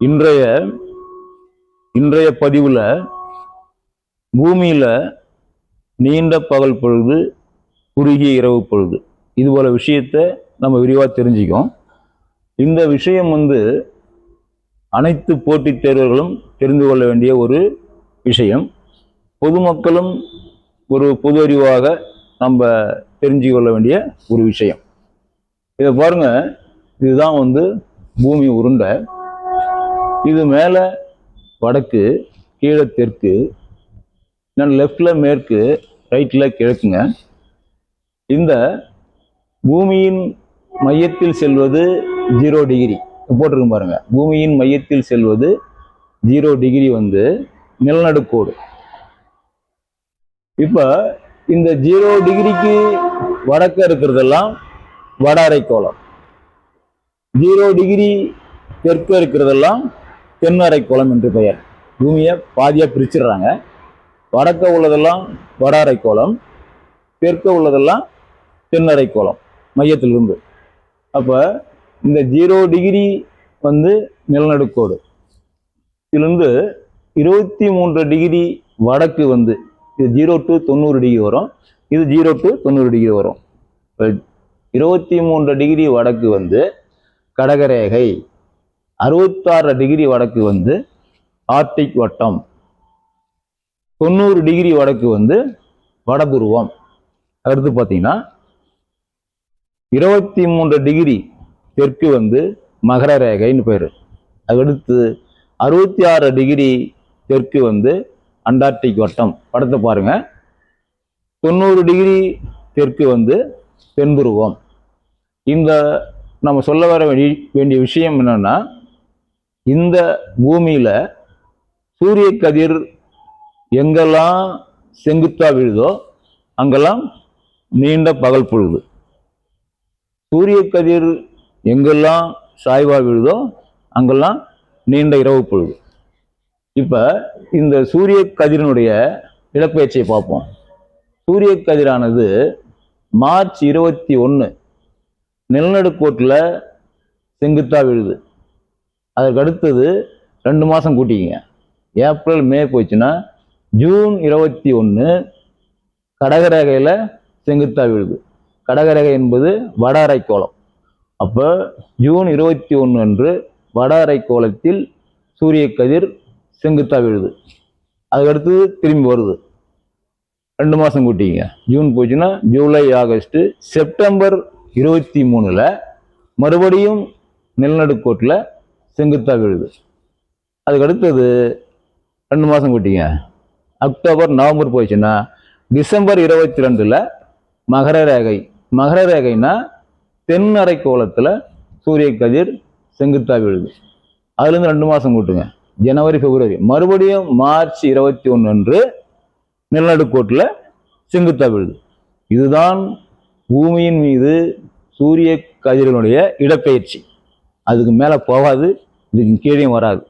இன்றைய பதிவுல பூமியில நீண்ட பகல் பொழுது, குறுகிய இரவு பொழுது, இது போல விஷயத்தை நம்ம விரிவா தெரிஞ்சுக்கோம். இந்த விஷயம் அனைத்து போட்டித் தேர்வர்களும் தெரிந்து கொள்ள வேண்டிய ஒரு விஷயம். பொதுமக்களும் ஒரு பொது அறிவாக நம்ம தெரிஞ்சு கொள்ள வேண்டிய ஒரு விஷயம். இதை பாருங்க, இதுதான் பூமி உருண்டை. இது மேல வடக்கு, கீழே தெற்கு, லெஃப்ட்ல மேற்கு, ரைட்ல கிழக்குங்க. இந்த பூமியின் மையத்தில் செல்வது 0 டிகிரி போட்டிருக்கும் பாருங்க. பூமியின் மையத்தில் செல்வது 0 டிகிரி நிலநடுக்கோடு. இப்ப இந்த 0 டிகிரிக்கு வடக்க இருக்கிறதெல்லாம் வட அரைக்கோளம், 0 டிகிரி தெற்க இருக்கிறதெல்லாம் தென் அரைக்கோளம் என்று பெயர். பூமியை பாதியா பிரிச்சிடுறாங்க. வடக்க உள்ளதெல்லாம் வட அரைக்கோளம், தெற்க உள்ளதெல்லாம் தென் அரைக்கோளம் மையத்திலிருந்து. அப்ப இந்த 0 டிகிரி நிலநடுக்கோடு. இதிலிருந்து 23 டிகிரி வடக்கு இது 0 to 90 டிகிரி வரும். இது 0 to 90 டிகிரி வரும். 23 டிகிரி வடக்கு கடகரேகை, 66 டிகிரி வடக்கு ஆர்டிக் வட்டம், 90 டிகிரி வடக்கு வடதுருவம். அடுத்து பார்த்தீங்கன்னா 23 டிகிரி தெற்கு மகர ரேகைன்னு பேரு. அதுக்கடுத்து 66 டிகிரி தெற்கு அண்டார்டிக் வட்டம். படத்தை பாருங்க. 90 டிகிரி தெற்கு தென்துருவம். இந்த நம்ம சொல்ல வர வேண்டிய விஷயம் என்னன்னா, இந்த பூமியில சூரிய கதிர் எங்கெல்லாம் செங்குத்தா விழுதோ அங்கெல்லாம் நீண்ட பகல் பொழுது, சூரிய கதிர் எங்கெல்லாம் சாய்வா விழுதோ அங்கெல்லாம் நீண்ட இரவு பொழுது. இப்ப இந்த சூரிய கதிரினுடைய இடப்பெயர்ச்சியை பார்ப்போம். சூரிய கதிரானது மார்ச் 21 நிலநடுக்கோட்டில் செங்குத்தா விழுது. அதற்கு அடுத்தது 2 மாசம் கூட்டிங்க. ஏப்ரல் மே போச்சுன்னா ஜூன் 21 கடகரேகையில செங்குத்தா விழுது. கடகரேகை என்பது வட அரைக்கோளம். அப்ப ஜூன் 21 அன்று வட அரைக்கோளத்தில் சூரிய கதிர் செங்குத்தா விழுது. அதுக்கடுத்து திரும்பி வருது. 2 மாசம் கூட்டிங்க. ஜூன் போச்சுன்னா ஜூலை, ஆகஸ்ட், செப்டம்பர் 23 மறுபடியும் நிலநடுக்கோட்டில் செங்குத்தா விழுது. அதுக்கு அடுத்தது 2 மாசம் கூட்டிங்க. அக்டோபர், நவம்பர் போச்சுன்னா டிசம்பர் 22 மகர ரேகை. மகர ரேகைனா தென் அரைக்கோளத்துல சூரிய கதிர் செங்குத்தா விழுது. அதுல இருந்து 2 மாசம் கூட்டுங்க. ஜனவரி, பிப்ரவரி, மறுபடியும் மார்ச் 21 அன்று நிலநடுக்கோட்டில் செங்குத்தா விழுது. இதுதான் பூமியின் மீது சூரிய கதிர்களுடைய இடப்பெயர்ச்சி. அதுக்கு மேல போகாது, இதுக்கு கீழே வராது.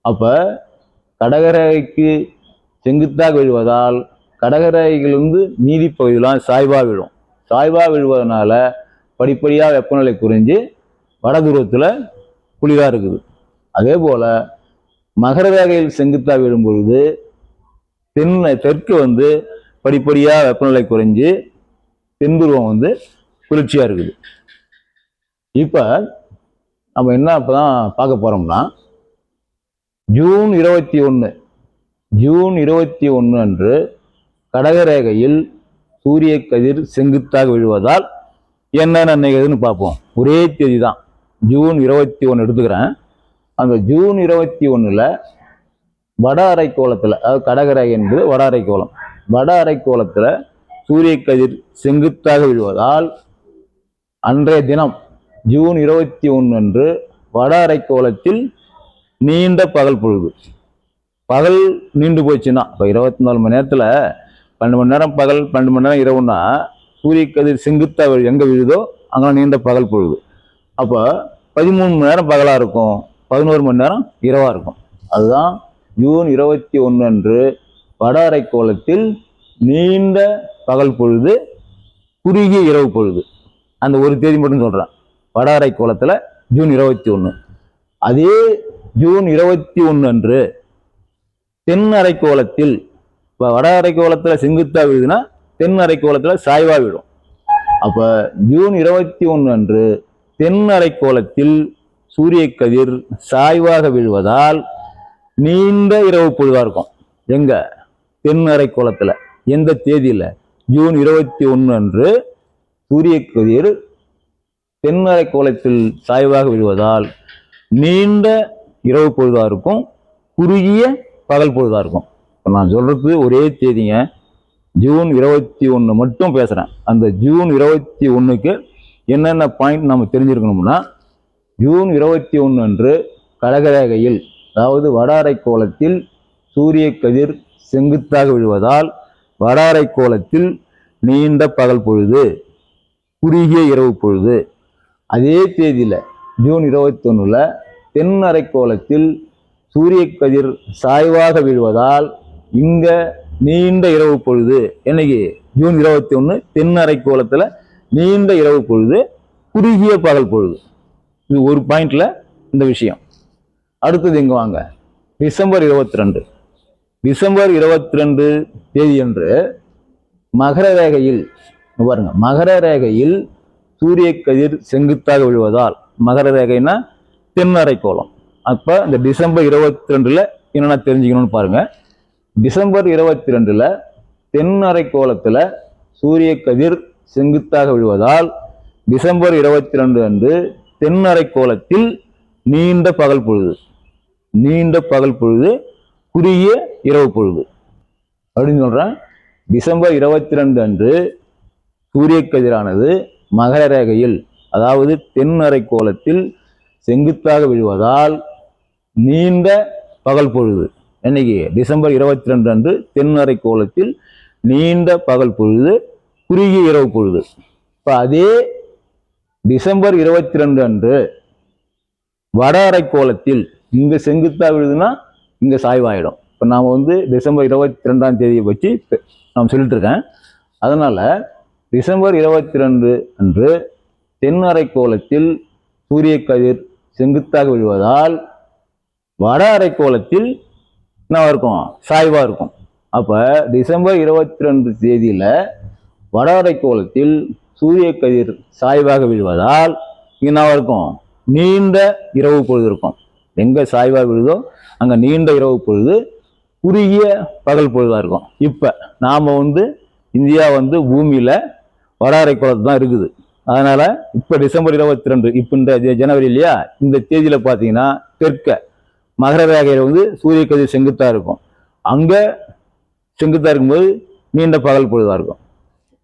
அப்ப கடகரேகைக்கு செங்குத்தாக விழுவதால் கடகரேகையிலிருந்து நீதி பகுதியெல்லாம் சாய்வா விழும். சாய்வா விழுவதனால படிப்படியா வெப்பநிலை குறைஞ்சு வடதுருவத்துல குளிரா இருக்குது. அதே போல மகர ரேகையில் செங்குத்தா விழும் பொழுது தெற்கு படிப்படியா வெப்பநிலை குறைஞ்சு தென்துருவம் குளிர்ச்சியா இருக்குது. இப்ப நம்ம என்ன இப்பதான் பார்க்க போறோம்னா, ஜூன் 21 அன்று கடகரேகையில் சூரிய கதிர் செங்குத்தாக விழுவதால் என்ன நிகழ்வுன்னு பார்ப்போம். ஒரே தேதி தான், ஜூன் 21 எடுத்துக்கிறேன். அந்த ஜூன் 21 வட அரைக்கோளத்துல, அதாவது கடகரேகை என்பது வட அரைக்கோளம், வட அரைக்கோளத்துல சூரிய கதிர் செங்குத்தாக விழுவதால் அன்றைய தினம் ஜூன் 21 அன்று வட அரைக்கோளத்தில் நீண்ட பகல் பொழுது. பகல் நீண்டு போச்சுன்னா, இப்போ 24 மணி நேரத்துல 12 மணி நேரம் பகல், 12 மணி நேரம் இரவுனா சூரிய கதிர் செங்குத்தா எங்க விழுதோ அங்கே நீண்ட பகல் பொழுது. அப்போ 13 மணி நேரம் பகலா இருக்கும், 11 மணி நேரம் இரவா இருக்கும். அதுதான் ஜூன் 21 அன்று வட அரைக்கோளத்தில் நீண்ட பகல் பொழுது, குறுகிய இரவு பொழுது. அந்த ஒரு தேதி மட்டும் சொல்றேன். வட அரைக்கோளத்துல ஜூன் 21. அதே ஜூன் 21 அன்று தென் அரைக்கோளத்தில், இப்போ வட அரைக்கோளத்தில் செங்குத்தா விழுதுன்னா தென் அரைக்கோளத்தில் சாய்வா விடும். அப்ப ஜூன் 21 அன்று தென் அரைக்கோளத்தில் சூரிய கதிர் சாய்வாக விழுவதால் நீண்ட இரவு பொழுதா இருக்கும். எங்க? தென் அரைக்கோளத்துல. எந்த தேதியில? ஜூன் 21 அன்று சூரிய கதிர் தென் அரைக்கோளத்தில் சாய்வாக விழுவதால் நீண்ட இரவு பொழுதா இருக்கும், குறுகிய பகல் பொழுதா இருக்கும். இப்போ நான் சொல்றது ஒரே தேதிங்க, ஜூன் 21 மட்டும் பேசுறேன். அந்த ஜூன் 21க்கு என்னென்ன பாயிண்ட் நம்ம தெரிஞ்சிருக்கணும்னா, ஜூன் 21 அன்று கடகரேகையில், அதாவது வட அரைக்கோளத்தில் சூரிய கதிர் செங்குத்தாக விழுவதால் வட அரைக்கோளத்தில் நீண்ட பகல் பொழுது, குறுகிய இரவு பொழுது. அதே தேதியில ஜூன் 21ல தென் அரைக்கோளத்தில் சூரிய கதிர் சாய்வாக விழுவதால் இங்க நீண்ட இரவு பொழுது. என்னைக்கு? ஜூன் 21 தென் அரைக்கோளத்துல நீண்ட இரவு பொழுது, குறுகிய பகல் பொழுது. இது ஒரு பாயிண்ட்ல இந்த விஷயம். அடுத்தது இங்க வாங்க, டிசம்பர் 22. டிசம்பர் 22 தேதி அன்று மகர ரேகையில், பாருங்க, மகர ரேகையில் சூரிய கதிர் செங்குத்தாக விழுவதால், மகர ரேகைன்னா தென் அரைக்கோளம். அப்ப இந்த டிசம்பர் 22ல என்னென்ன தெரிஞ்சுக்கணும்னு பாருங்க. டிசம்பர் 22ல தென் அரைக்கோளத்துல சூரிய கதிர் செங்குத்தாக விழுவதால் டிசம்பர் 22 அன்று தென் அரைக்கோளத்தில் நீண்ட பகல் பொழுது, நீண்ட பகல் பொழுது, குறுகிய இரவு பொழுது அப்படின்னு சொல்றேன். டிசம்பர் 22 அன்று சூரிய கதிரானது மகர ரேகையில், அதாவது தென் அரைக்கோளத்தில் செங்குத்தாக விழுவதால் நீண்ட பகல் பொழுது. என்னைக்கு? டிசம்பர் 22 அன்று தென் அரைக்கோளத்தில் நீண்ட பகல் பொழுது, குறுகிய இரவு பொழுது. இப்ப அதே டிசம்பர் 22 அன்று வட அரைக்கோளத்தில், இங்க செங்குத்தா விழுதுன்னா இங்க சாய்வாயிடும். இப்ப நாம டிசம்பர் 22ஆம் தேதியை வச்சு நான் சொல்லிட்டு இருக்கேன். அதனால டிசம்பர் 22 அன்று தென் அரைக்கோளத்தில் சூரிய கதிர் செங்குத்தாக விழுவதால் வட அரைக்கோளத்தில் என்ன இருக்கும்? சாய்வா இருக்கும். அப்ப டிசம்பர் 22 தேதியில வட அரைக்கோளத்தில் சூரிய கதிர் சாய்வாக விழுவதால் என்ன இருக்கும்? நீண்ட இரவு பொழுது இருக்கும். எங்க சாய்வா விழுதோ அங்க நீண்ட இரவு பொழுது, குறுகிய பகல் பொழுதா இருக்கும். இப்ப நாம இந்தியா பூமியில வட அரைக்கோளத்து தான் இருக்குது. அதனால இப்ப டிசம்பர் 22, இப்ப இந்த ஜனவரி இல்லையா, இந்த தேதியில பாத்தீங்கன்னா தெற்க மகர ரேகையில சூரிய கதிர் செங்குத்தா இருக்கும். அங்க செங்குத்தா இருக்கும்போது நீண்ட பகல் பொழுதா இருக்கும்.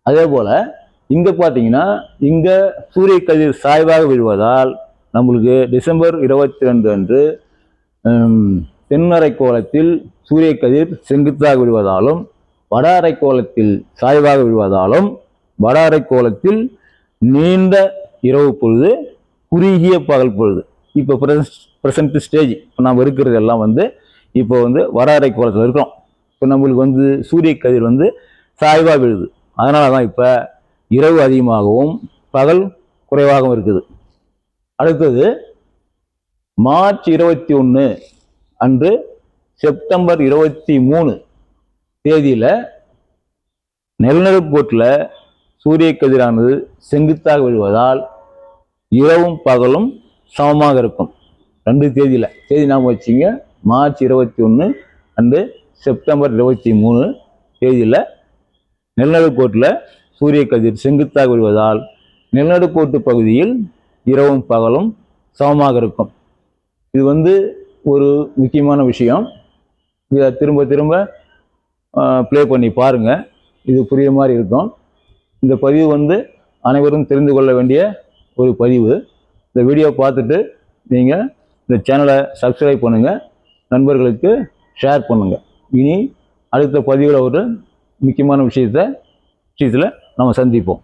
அதே போல இங்க பாத்தீங்கன்னா இங்க சூரிய கதிர் சாய்வாக விழுவதால் நம்மளுக்கு டிசம்பர் 22 அன்று தென் அரைக்கோளத்தில் சூரிய கதிர் செங்குத்தாக விழுவதாலும் வட அரைக்கோளத்தில் சாய்வாக விழுவதாலும் வட அரைக்கோளத்தில் நீண்ட இரவு பொழுது, குறுகிய பகல் பொழுது. இப்போ பிரசன்ட் ஸ்டேஜ் இப்போ நாம் இருக்கிறது எல்லாம் இப்போ வட அரைக்கோளத்தில் இருக்கிறோம். இப்போ நம்மளுக்கு சூரிய கதிர் சாய்வாக விழுது. அதனால தான் இப்போ இரவு அதிகமாகவும் பகல் குறைவாகவும் இருக்குது. அடுத்தது மார்ச் 21 அன்று செப்டம்பர் 23 தேதியில நிலநடுக்கோட்டில் சூரிய கதிரானது செங்குத்தாக விழுவதால் இரவும் பகலும் சமமாக இருக்கும். 2 தேதியில, தேதி நாம வச்சிங்க, மார்ச் 21 அன்று செப்டம்பர் 23 தேதியில நிலநடுக்கோட்டில் சூரிய கதிர் செங்குத்தாக விழுவதால் நிலநடுக்கோட்டு பகுதியில் இரவும் பகலும் சமமாக இருக்கும். இது ஒரு முக்கியமான விஷயம். இதை திரும்ப திரும்ப ப்ளே பண்ணி பாருங்க, இது புரிய மாதிரி இருக்கும். இந்த பதிவு அனைவரும் தெரிந்து கொள்ள வேண்டிய ஒரு பதிவு. இந்த வீடியோ பார்த்துட்டு நீங்கள் இந்த சேனலை சப்ஸ்கிரைப் பண்ணுங்கள், நண்பர்களுக்கு ஷேர் பண்ணுங்கள். இனி அடுத்த பதிவில் ஒரு முக்கியமான விஷயத்தில் நம்ம சந்திப்போம்.